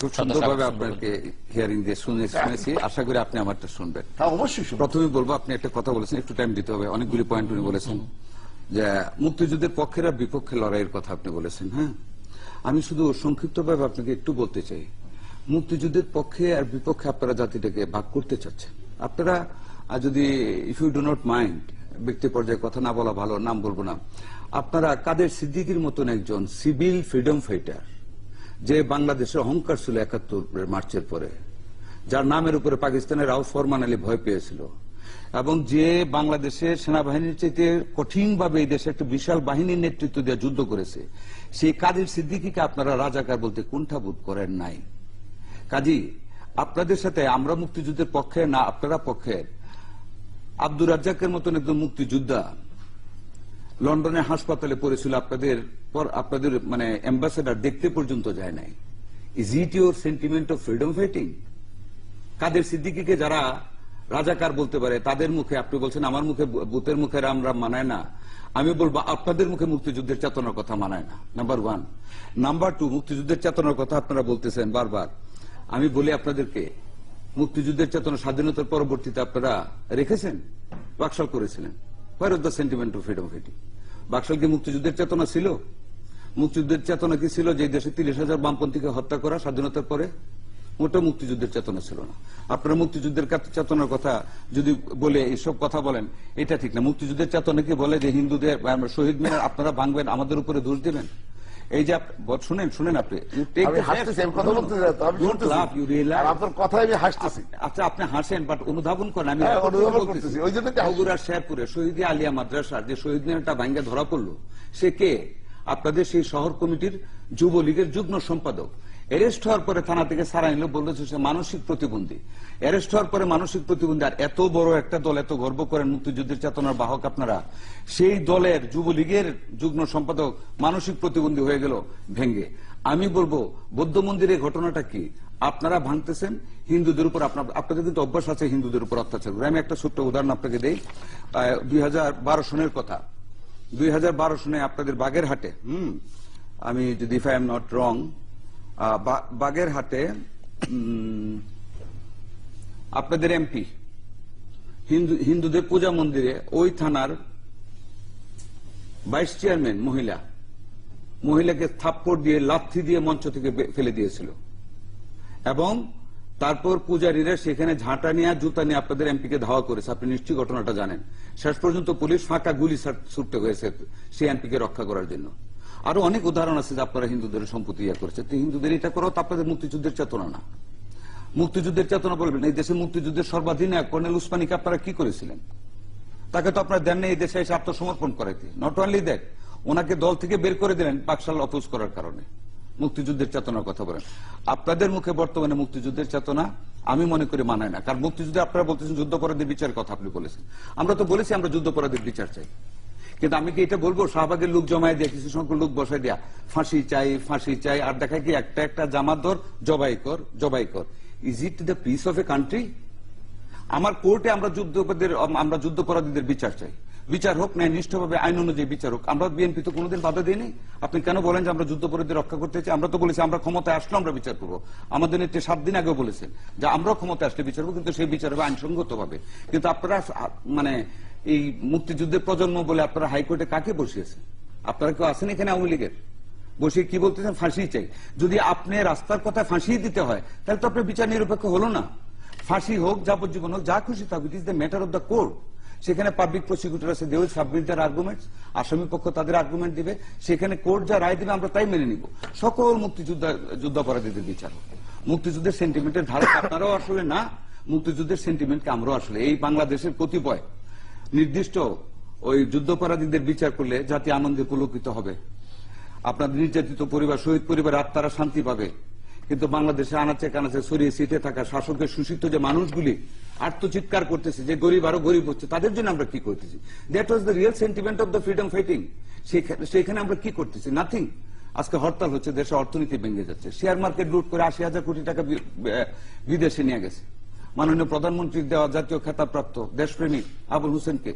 খুব সুন্দরভাবে আপনাকে হিয়ারিং দিয়ে শুনেছি, আশা করি আপনি আমারটা শুনবেন। অবশ্যই। প্রথমে বলবো, আপনি একটা কথা বলেছেন, একটু টাইম দিতে হবে, অনেকগুলি পয়েন্ট উনি বলেছেন যে মুক্তিযুদ্ধের পক্ষের আর বিপক্ষে লড়াইয়ের কথা আপনি বলেছেন। হ্যাঁ, আমি শুধু সংক্ষিপ্তভাবে আপনাকে একটু বলতে চাই, মুক্তিযুদ্ধের পক্ষে আর বিপক্ষে আপনারা জাতিটাকে ভাগ করতে চাচ্ছেন। আপনারা যদি if you do not mind, ব্যক্তি পর্যায়ে কথা না বলা ভালো, নাম বলবো না, আপনারা কাদের সিদ্দিকীর মতন একজন সিভিল ফ্রিডম ফাইটার, যে বাংলাদেশের অহংকার ছিল ৭১ মার্চের পরে, যার নামের উপরে পাকিস্তানের রাউফ ফরমান আলী ভয় পেয়েছিল, এবং যে বাংলাদেশের সেনাবাহিনীর চাইতে কঠিনভাবে এই দেশে একটা বিশাল বাহিনীর নেতৃত্ব দিয়ে যুদ্ধ করেছে, সেই কাদের সিদ্দিকীকে আপনারা রাজাকার বলতে কুণ্ঠাবোধ করেন নাই। কাজী আপনাদের সাথে আমরা মুক্তিযুদ্ধের পক্ষে না, আপনারা পক্ষের। আব্দুর রাজ্জাকের মতন একজন মুক্তিযোদ্ধা লন্ডনের হাসপাতালে পড়েছিল, আপনাদের মানে অ্যাম্বাসেডার দেখতে পর্যন্ত যায় নাই। Is it your sentiment of freedom fighting? Kader সিদ্দিকীকে যারা রাজাকার বলতে পারে তাদের মুখে আপনি বলছেন আমার মুখে, বুতের মুখে আমরা মানায় না, আমি বলবো আপনাদের মুখে মুক্তিযুদ্ধের চেতনার কথা মানায় না, নাম্বার ওয়ান। নাম্বার টু, মুক্তিযুদ্ধের চেতনার কথা আপনারা বলতেছেন বারবার, আমি বলি আপনাদেরকে, মুক্তিযুদ্ধের চেতনা স্বাধীনতার পরবর্তীতে আপনারা রেখেছেন, বাকশাল করেছিলেন। Where is the sentiment of freedom fighting? Baksal কি মুক্তিযুদ্ধের চেতনা ছিল? মুক্তিযুদ্ধের চেতনা কি ছিল যে দেশে ৩০,০০০ বামপন্থীকে হত্যা করা স্বাধীনতার পরে? ওটা মুক্তিযুদ্ধের চেতনা ছিল না। আপনারা মুক্তিযুদ্ধের চেতনার কথা যদি বলে এইসব কথা বলেন, এটা ঠিক না। মুক্তিযুদ্ধের চেতনা কি বলে যে হিন্দুদের শহীদ মিনার আপনারা ভাঙবেন, আমাদের উপরে দোষ দিবেন? এই যে শুনেন আপনি, আচ্ছা আপনি হাসেন, বাট অনুধাবন করেন। আমি বগুড়ার শেরপুরে শহীদ আলিয়া মাদ্রাসার যে শহীদ মিনারটা ভাঙ্গা ধরা পড়লো, সে কে? আপনাদের সেই শহর কমিটির যুবলীগের যুগ্ম সম্পাদক। অ্যারেস্ট হওয়ার পরে থানা থেকে ছাড়া নিল, বললো সে মানসিক প্রতিবন্ধী। অ্যারেস্ট হওয়ার পরে মানসিক প্রতিবন্ধী, আর এত বড় একটা দল, এত গর্ব করেন মুক্তিযুদ্ধের চেতনার বাহক আপনারা, সেই দলের যুবলীগের যুগ্ম সম্পাদক মানসিক প্রতিবন্ধী হয়ে গেল ভেঙ্গে। আমি বলবো বৌদ্ধ মন্দিরের ঘটনাটা কি? আপনারা ভাঙতেছেন হিন্দুদের উপর, আপনাদের কিন্তু অভ্যাস আছে হিন্দুদের উপর অত্যাচার করে। আমি একটা ছোট্ট উদাহরণ আপনাকে দেই, 2012 সনের কথা। 2012 সনে আপনাদের বাগেরহাটে, আমি যদি if I am not wrong, বাগেরহাটে আপনাদের এমপি হিন্দুদের পূজা মন্দিরে ওই থানার ভাইস চেয়ারম্যান মহিলাকে থাপ্পড় দিয়ে লাথি দিয়ে মঞ্চ থেকে ফেলে দিয়েছিল, এবং তারপর পূজারীরা সেখানে ঝাঁটা নিয়ে জুতা নিয়ে আপনাদের এমপিকে ধাওয়া করেছে। আপনি নিশ্চয়ই ঘটনাটা জানেন। শেষ পর্যন্ত পুলিশ ফাঁকা গুলি ছুটতে হয়েছে সেই এমপিকে রক্ষা করার জন্য। আরো অনেক উদাহরণ আছে যে আপনারা হিন্দুদের সম্পত্তি করেছে। হিন্দুদের এটা করাও তো আপনাদের মুক্তিযুদ্ধের চেতনা না। মুক্তিযুদ্ধের চেতনা বলবেন, এই দেশে মুক্তিযুদ্ধের সর্বাধিনায়ক কর্নেল উসমানীকে আপনারা কি করেছিলেন? তাকে তো আপনারা দেন এই দেশে এসে আত্মসমর্পণ করাইতে। নট অনলি দ্যাট, ওনাকে দল থেকে বের করে দিলেন বাকশাল অপোজ করার কারণে। মুক্তিযুদ্ধের চেতনার কথা বলেন। আপনাদের মুখে বর্তমানে মুক্তিযুদ্ধের চেতনা আমি মনে করি মানায় না। কারণ মুক্তিযুদ্ধে আপনারা বলতেছেন যুদ্ধাপরাধীর বিচারের কথা আপনি বলেছেন, আমরা তো বলেছি আমরা যুদ্ধাপরাধীর বিচার চাই। কিন্তু আমি কি এটা বলবো শাহবাগের লোক জমায় দিয়ে কিছু সংখ্যক লোক বসাই দেয়া ফাঁসি চাই, আর দেখা কি একটা জামাত ধর জবাই কর। Is it the piece of a country? আমার কোর্টে আমরা যুদ্ধাপরাধীদের বিচার চাই, বিচার হোক ন্যায় নিষ্ঠভাবে, আইন অনুযায়ী বিচার হোক। আমরা বিএনপি তো কোনোদিন বাধা দিইনি। আপনি কেন বলেন যে আমরা যুদ্ধাপরাধীদের রক্ষা করতে চাই? আমরা তো বলেছি আমরা ক্ষমতায় আসলে আমরা বিচার করবো। আমাদের নেত্রী 7 দিন আগেও বলেছেন যে আমরা ক্ষমতায় আসলে বিচার করবো, কিন্তু সেই বিচার হবে আইনসঙ্গত ভাবে। কিন্তু আপনারা মানে এই মুক্তিযুদ্ধের প্রজন্ম বলে আপনারা হাইকোর্টে কাকে বসিয়েছেন? আপনারা কেউ আছেন এখানে আওয়ামী লীগের? বসে কি বলতেছেন? ফাঁসি চাই। যদি আপনি রাস্তার কথা ফাঁসি দিতে হয় তাহলে তো আপনার বিচার নিরপেক্ষ হলো না। ফাঁসি হোক, যাবজ্জীবন হোক, যা খুশি থাকুক, it is the matter of the court. সেখানে পাবলিক প্রসিকিউটর আছে, they will submit their arguments, আসামি পক্ষ তাদের আর্গুমেন্ট দিবে, সেখানে কোর্ট যা রায় দিবে আমরা তাই মেনে নিব। সকল যুদ্ধাপরাধীদের বিচার হোক। মুক্তিযুদ্ধের সেন্টিমেন্টের ধারক আপনারাও আসলে না, মুক্তিযুদ্ধের সেন্টিমেন্টকে আমরাও আসলে। এই বাংলাদেশের কতিপয় নির্দিষ্ট ওই যুদ্ধাপরাধীদের বিচার করলে জাতি আনন্দে পুলকিত হবে, আপনাদের নির্যাতিত পরিবার, শহীদ পরিবার আত্মারা শান্তি পাবে। কিন্তু বাংলাদেশে আনাচে কানাচে ছড়িয়ে ছিটে থাকা শাসকের শোষিত যে মানুষগুলি আত্মচিৎকার করতেছে যে গরিব আরো গরিব হচ্ছে, তাদের জন্য আমরা কি করতেছি? That was the real sentiment of the freedom fighting. সেখানে আমরা কি করতেছি? নাথিং। আজকে হরতাল হচ্ছে, দেশে অর্থনীতি ভেঙে যাচ্ছে, শেয়ার মার্কেট লুট করে ৮০,০০০ কোটি টাকা বিদেশে নিয়ে গেছে। মাননীয় প্রধানমন্ত্রীর দেওয়া জাতীয় খেতাবপ্রাপ্ত দেশপ্রেমিক আবুল হোসেনকে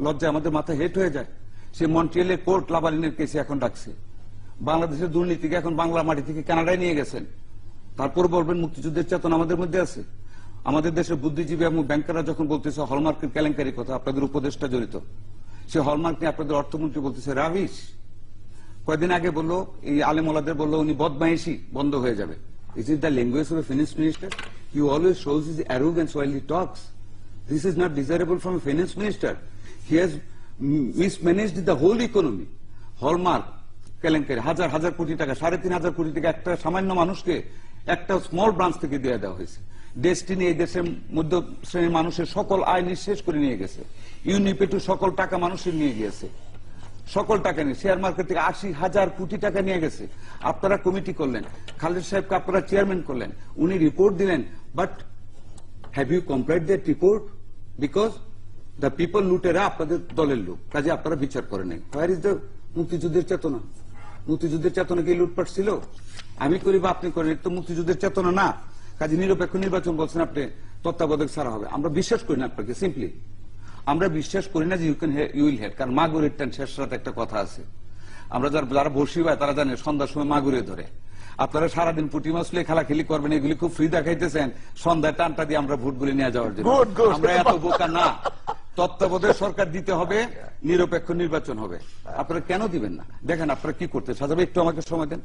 লজ্জায় আমাদের মাথা হেট হয়ে যায়। সে মন্ট্রিয়ালের কোর্ট লাবালিনের কেসে এখন ডাকছে। বাংলাদেশের দুর্নীতিকে এখন বাংলা মাটি থেকে কানাডায় নিয়ে গেছেন। তারপর বলবেন মুক্তিযুদ্ধের চেতনা আমাদের মধ্যে আছে। আমাদের দেশের বুদ্ধিজীবী এবং ব্যাংকাররা যখন বলতেছে হলমার্কের কেলেঙ্কারির কথা, আপনাদের উপদেষ্টা জড়িত, সে হলমার্ক নিয়ে আপনাদের অর্থমন্ত্রী বলতেছে রাবিশ। কয়েকদিন আগে বললো, এই আলেমোলাদের বললো উনি বদমাইশি বন্ধ হয়ে যাবে। Is it the language of a finance minister? He always shows his arrogance while he talks. This is not desirable from a finance minister. He has mismanaged the whole economy. Hallmark কেলেঙ্কারি, হাজার হাজার কোটি টাকা, 3,500 কোটি টাকা একটা সামান্য মানুষকে একটা স্মল ব্রাঞ্চ থেকে দিয়ে দেওয়া হয়েছে। ডেস্টিনি এই দেশের মধ্য শ্রেণীর মানুষের সকল আয় নিঃশেষ করে নিয়ে গেছে। ইউনিপেটু সকল টাকা মানুষের নিয়ে গিয়েছে, সকল টাকা নিয়ে। শেয়ার মার্কেট থেকে 80,000 কোটি টাকা নিয়ে গেছে। আপনারা কমিটি করলেন, খালেদ সাহেবকে আপনারা চেয়ারম্যান করলেন, উনি রিপোর্ট দিলেন, but have you complete that report? Because the people লুটেরা আপনাদের দলের লোক, কাজে আপনারা বিচার করে নেন। হোয়ার ইজ দ্য মুক্তিযুদ্ধের চেতনা? মুক্তিযুদ্ধের চেতনা কি লুটপাট ছিল? আমি করি বা আপনি করেন, তো মুক্তিযুদ্ধের চেতনা না। কাজে নিরপেক্ষ নির্বাচন বলছেন আপনি, তত্ত্বাবধায়ক ছাড়া হবে। আমরা বিশ্বাস করি না আপনাকে, সিম্পলি আমরা বিশ্বাস করি না যে ইউ উইল হেড। কারণ মাগুরের টান শেষ রাতে একটা কথা আছে, আমরা যারা বসি ভাই তারা জানে সন্ধ্যার সময় মাগুরে ধরে। আপনারা সারাদিন পুঁটি মাছ লিয়ে খেলাখেলি করবেন, এগুলি খুব ফ্রি দেখাইতেছেন, সন্ধ্যায় টানটা দিয়ে আমরা ভোটগুলি নিয়ে যাওয়ার জন্য। আমরা এত বোকা না। তত্ত্বাবধায়ক সরকার দিতে হবে, নিরপেক্ষ নির্বাচন হবে। আপনারা কেন দিবেন না? দেখেন আপনারা কি করতে সাজাবে, একটু আমাকে সময় দেন।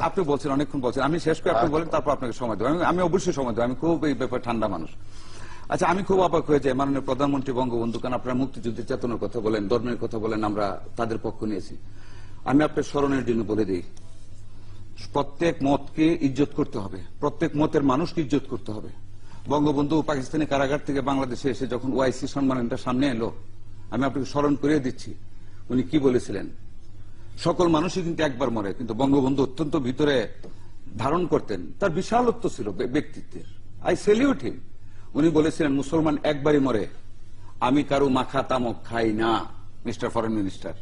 আপনি বলছেন অনেকক্ষণ বলছেন, আমি শেষ করে আপনি বলেন, তারপর আপনাকে সময় দেবো। আমি অবশ্যই সময় দেবো, আমি খুব এই ব্যাপারে ঠান্ডা মানুষ। আচ্ছা, আমি খুব অবাক হয়ে যাই মাননীয় প্রধানমন্ত্রী বঙ্গবন্ধু, কারণ আপনারা মুক্তিযুদ্ধের চেতনার কথা বলেন, ধর্মের কথা বলেন, আমরা তাদের পক্ষ নিয়েছি। আমি আপনার স্মরণের জন্য বলে দিই, প্রত্যেক মতকে ইজ্জত করতে হবে, প্রত্যেক মতের মানুষকে ইজ্জত করতে হবে। বঙ্গবন্ধু পাকিস্তানি কারাগার থেকে বাংলাদেশে এসে যখন ওআইসি সম্মানটা সামনে এলো, আমি আপনাকে স্মরণ করিয়ে দিচ্ছি উনি কি বলেছিলেন। সকল মানুষই কিন্তু একবার মরে, কিন্তু বঙ্গবন্ধু অত্যন্ত ভিতরে ধারণ করতেন, তার বিশালত্ব ছিল ব্যক্তিত্বের। আই সেলিউট হিম। উনি বলেছিলেন মুসলমান একবারই মরে, আমি কারো মাখা তামক খাই না। মিস্টার ফরেন মিনিস্টার,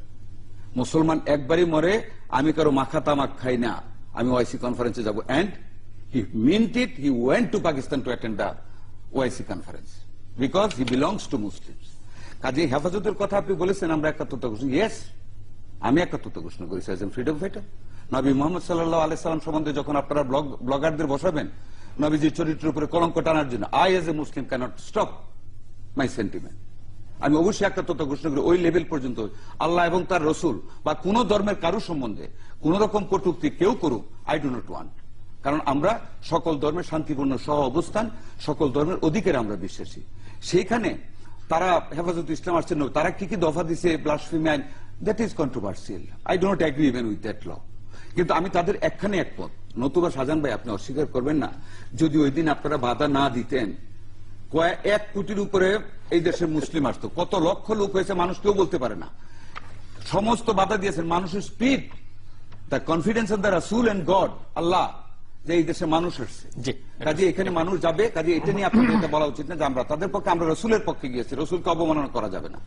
মুসলমান একবারই মরে, আমি কারো মাখা তামাক খাই না, আমি ওআইসি কনফারেন্সে যাব। And he meant it. He went to Pakistan to attend the OIC conference because he belongs to Muslims. কাজে হেফাজতের কথা আপনি বলেছেন আমরা একাত্মতা ঘোষণা, ইয়েস আমি একাত্মতা ঘোষণা করেছি এজ এ ফ্রিডম ফাইটার। নবী মুহাম্মদ সাল্লাল্লাহু আলাইহি সাল্লাম সম্বন্ধে যখন আপনারা ব্লগারদের বসাবেন নবীজির চরিত্রের উপরে কলঙ্ক টানার জন্য, I as a Muslim cannot stop my sentiment. আমি অবশ্যই একাত্মতা ঘোষণা করি ওই লেভেল পর্যন্ত। আল্লাহ এবং তার রসুল বা কোন ধর্মের কারু সম্বন্ধে কোন রকম কটূক্তি কেউ করুক, আই ডু নট ওয়ান্ট। কারণ আমরা সকল ধর্মের শান্তিপূর্ণ সহ অবস্থান, সকল ধর্মের অধিকারে আমরা বিশ্বাসী। সেইখানে তারা হেফাজত ইসলাম আসছেন, তারা কি কি দফা দিছে, ব্লাসফেমি আইন, that is controversial. I do not agree even with that law. কিন্তু আমি তাদের একখানে একমত। নতুবা শাহজাহান ভাই আপনি অস্বীকার করবেন না, যদি ওই দিন আপনারা বাধা না দিতেন, 1 কোটির উপরে এই দেশের মুসলিম আসতো, কত লক্ষ লোক হয়েছে মানুষ কেউ বলতে পারে না। সমস্ত বাধা দিয়েছেন মানুষের speed, the confidence of the রাসূল এন্ড গড আল্লাহ, যে এই দেশে মানুষ আসছে, কাজে এখানে মানুষ যাবে। কাজে এটা নিয়ে আপনাদের এটা বলা উচিত না যে আমরা তাদের পক্ষে, আমরা রসুলের পক্ষে গিয়েছি। রসুলকে অবমাননা করা যাবে না।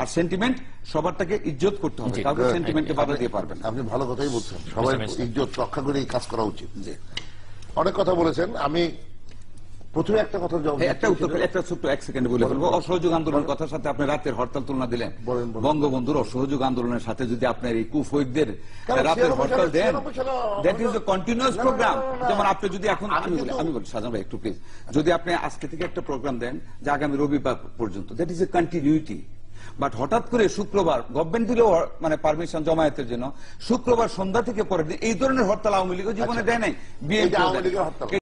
আর সেন্টিমেন্ট সবারটাকে ইজ্জত করতে হবে, কাউকে সেন্টিমেন্টকে বাধা দিয়ে পারবেন না। আপনি ভালো কথাই বলছেন, সবাই ইজ্জত রক্ষা করে কাজ করা উচিত। অনেক কথা বলেছেন। আমি প্রথমে একটা কথা জবাব, একটা উত্তর, একটা ছোট্ট 1 সেকেন্ডে বলে ফেলবো। অসহযোগ আন্দোলনের কথার সাথে আপনি রাতের হরতাল তুলনা দিলেন। বঙ্গবন্ধুর অসহযোগ আন্দোলনের সাথে যদি আপনার এই কুফৈদদের রাতের হরতাল দেন, that is a continuous programme. যেমন আপনি যদি এখন, আমি বলি শাহজাহান ভাই একটু প্লিজ, যদি আপনি আজকে থেকে একটা প্রোগ্রাম দেন যে আগামী রবিবার পর্যন্ত, that is A continuity. But হঠাৎ করে শুক্রবার গভর্নমেন্ট দিল মানে পারমিশন জমায়েতের জন্য, শুক্রবার সন্ধ্যা থেকে পরের দিন এই ধরনের হরতাল আওয়ামী লীগও জীবনে দেয় নাই, বিএনপি।